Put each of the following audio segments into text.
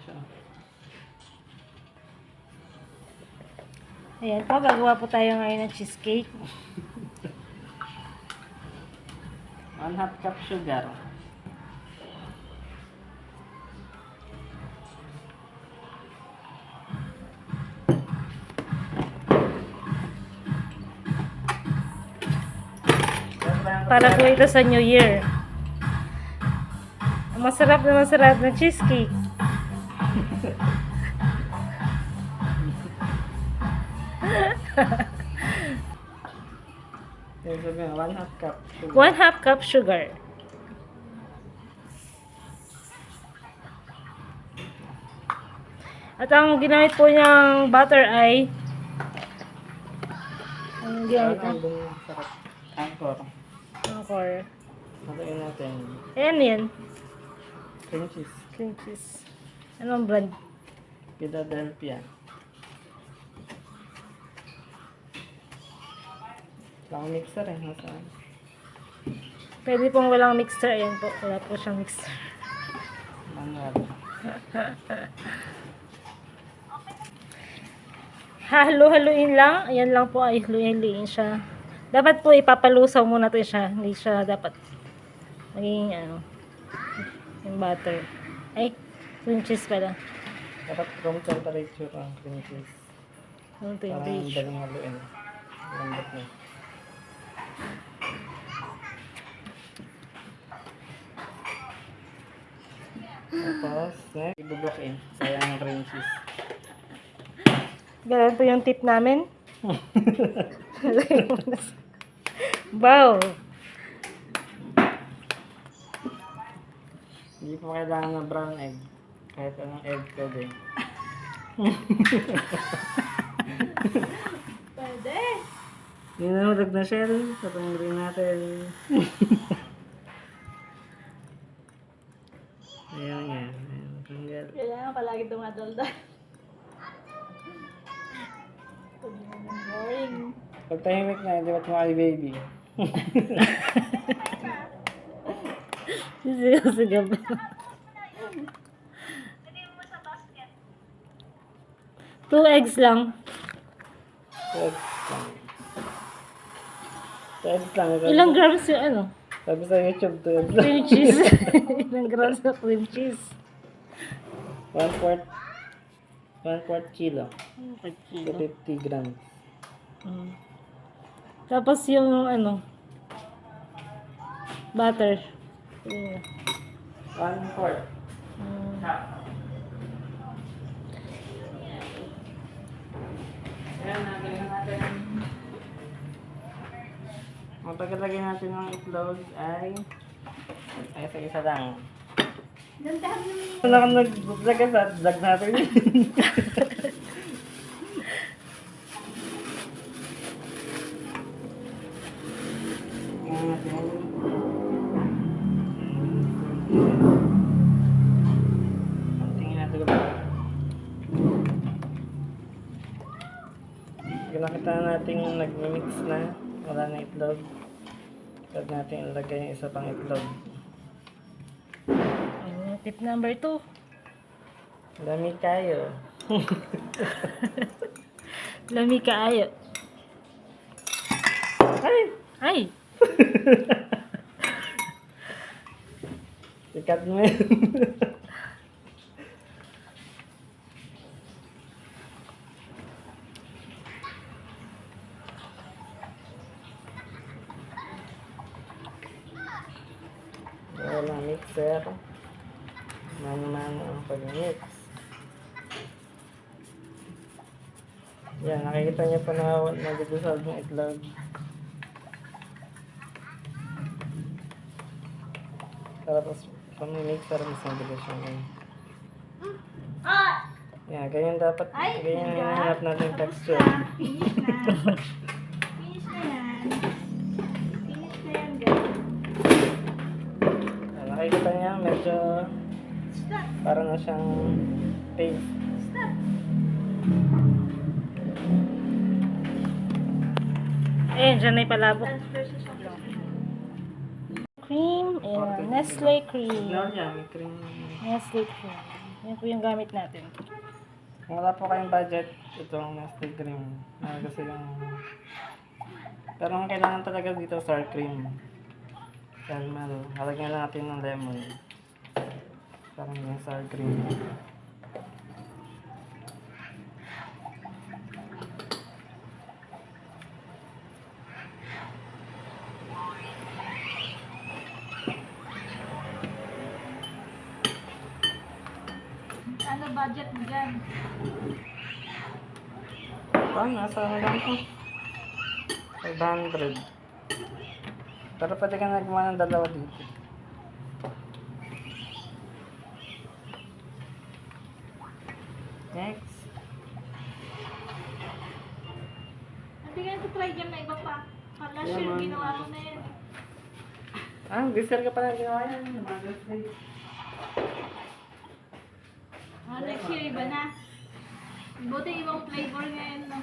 siya. Ayan po, gagawa po tayo ngayon ng cheesecake. 1/2 cup sugar. Para po ito sa New Year. Masarap na cheesecake. Yung sabi nga, 1/2 cup sugar. 1/2 cup sugar. At ang ginamit po niyang butter ay ang ginamit Ano niya? ang sarap? Anchor. Anchor. Haluin natin. Ayan yan. Cream cheese. Cream cheese. Anong brand? Philadelphia. Wala akong mixer eh. Nasaan? Pwede pong walang mixer. Ayan po. Wala po siyang mixer. Manual. Halo-haluin lang. Ayan lang po ay haluin siya. Dapat po ipapalusaw muna to siya. Hindi siya dapat maging ano yung butter. Ay, cream cheese pala. Dapat room temperature ang cream cheese. Room Parang temperature. daling haluin. Lambot na. Tapos, next, ibubukin. Sayang ang cream cheese. Ganun po yung tip namin. Wow! Hindi po kailangan ng brown egg. Kahit anong egg pwede. Pwede! Ninurog na shell. Tatanggalin natin. Ayan yan. Ayan, tanggal. Kailangan palagi dumadaldal. Boring. Pag tahimik na, hindi ba't mo ay baby? Sige ba? Two eggs lang. Eggs lang. Eggs lang. Ilang grams yung ano? Sabi sa YouTube, 2 eggs lang. Cream cheese. Ilang grams yung cream cheese? 1/4 kilo. Per So, kilo. 50 grams. Mm. Tapos yung ano? Butter. 1/4. Mm. Ayan, nagaling natin. Ang pagkalagay natin ng itlog ay isa-isa lang. Wala kang nag-vlog sa vlog natin. Tingnan natin. Tingnan natin ba? Nakita natin nag-mix na. Wala na itlog. Pwede natin ilagay yung isa pang itlog. Tip number 2. Dami kayo. Lami kaayo. Ay! Ay! Sikat mo yun. Walang mixer. Mano-mano ang pag-mix. Yan, nakikita niyo pa na nag-dissolve ng itlog. Tapos, pang-mixer, mas mabilis yung yan, ganyan dapat. Ganyan yung hinahanap natin texture. Finish na. Finish na yan. Finish na yan, guys. Yan, nakikita niya, medyo para na siyang paste. Ayan, dyan na ipalabo. Transfer sa shop. Cream. Ayan, Nestle cream. Tignan niya, may cream. Nestle cream. Yan po yung gamit natin. Kung wala po kayong budget, itong nestle cream. Kasi yung... Pero ang kailangan talaga dito, sour cream. Caramel. Halagyan lang natin ng lemon. Parang yung sour cream. Ano budget mo dyan? Parang nasa lang po. 500. Pero pwede ka nagawa ng dalawa dito. Next. Hindi ka nag-try dyan na iba pa. Last Yeah, year, man. ginawa ko na yan. Dessert ka pala ginawa yan. Next year, iba na. Buti ibang flavor ngayon, no?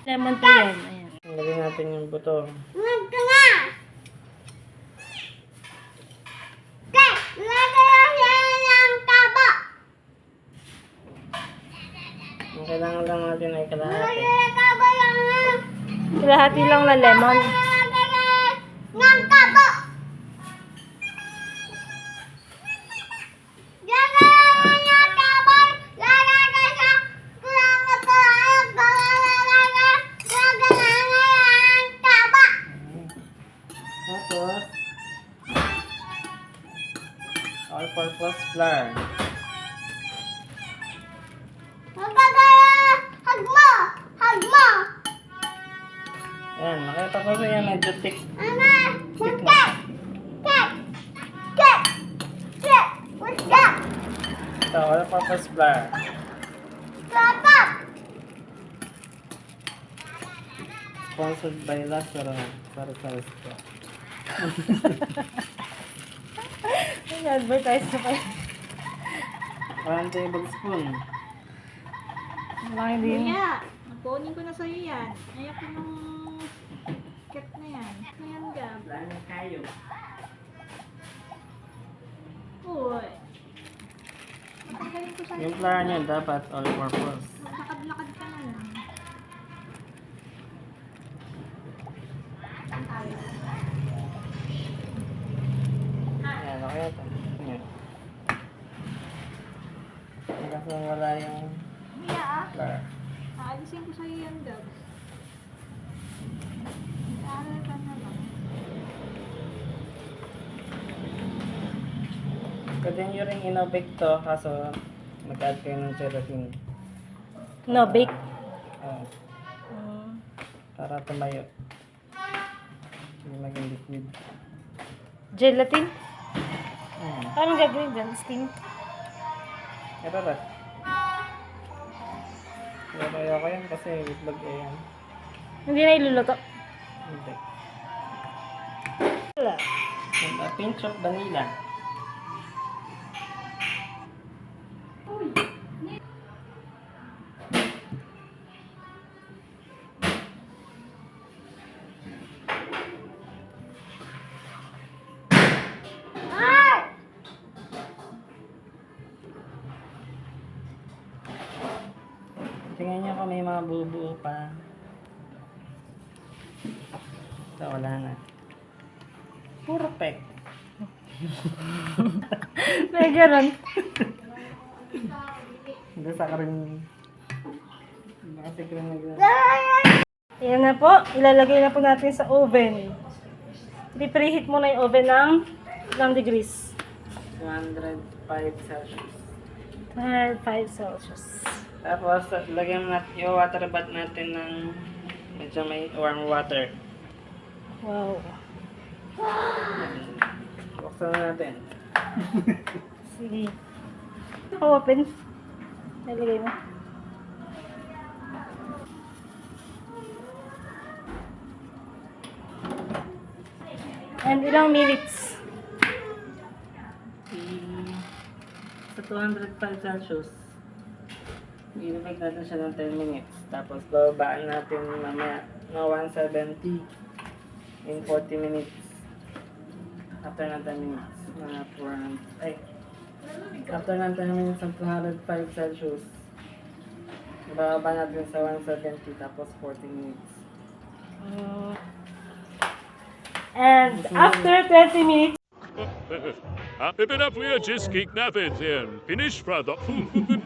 Lemon po yan. Ayan. Lagyan natin yung buto. Ang kailangan lang natin ay kalahati. Kalahati lang na lemon. Tapos, all-purpose flour. Ayan, nakita ko sa yan, medyo thick. Thick na. Ito, all-purpose flour. Sponsored by Lazaro. Sorry. May advertise na pa. 1 tablespoon. Malaki din. Kuya, kunin ko na sa'yo yan. Ayaw ko ng ket na yan. Ayan, Gab. Lalo kayo. Uy. Matanggalin ko sa'yo. Yung flour niya dapat all-purpose. Maglakad-lakad ka na lang. Ayan, okay ito. Ayan. Kasi wala yung Kuya, flour. aalisin ko sa'yo yan, Gab. Mag-aaral ka na lang. Pwede nyo rin inobake to, kaso mag-add kayo ng gelatin. No, bake. Oo, para tumayo. Hindi maging liquid. Gelatin. Hmm. Anong gagawin dyan? Steam? Ito ba? Pero ayoko yan kasi itlog eh yan. Hindi na iluluto. Hindi. Wala. And a pinch of vanilla. Tingnan niyo kung may mga bubuo pa. Ito, wala na. Perfect. May ganon. Hindi sa karin. Kasi karin na gano'n. Ayan na po. Ilalagay na po natin sa oven. I-preheat muna yung oven ng ilang degrees. 205 Celsius. 5 Celsius. Tapos, lagyan natin yung water bath natin ng medyo may warm water. Wow. Buksan na natin. Sige. Open. Nalagay mo. And ilang minutes? Sa 205 Celsius. i-bake natin siya ng 10 minutes. Tapos bababaan natin mamaya na 170 in 40 minutes. After ng 10 minutes. After ng 10 minutes ng 205 Celsius. Bababa natin sa 170 tapos 40 minutes. And after 20 minutes, Pipinapluya cheesecake natin yan. Finish product.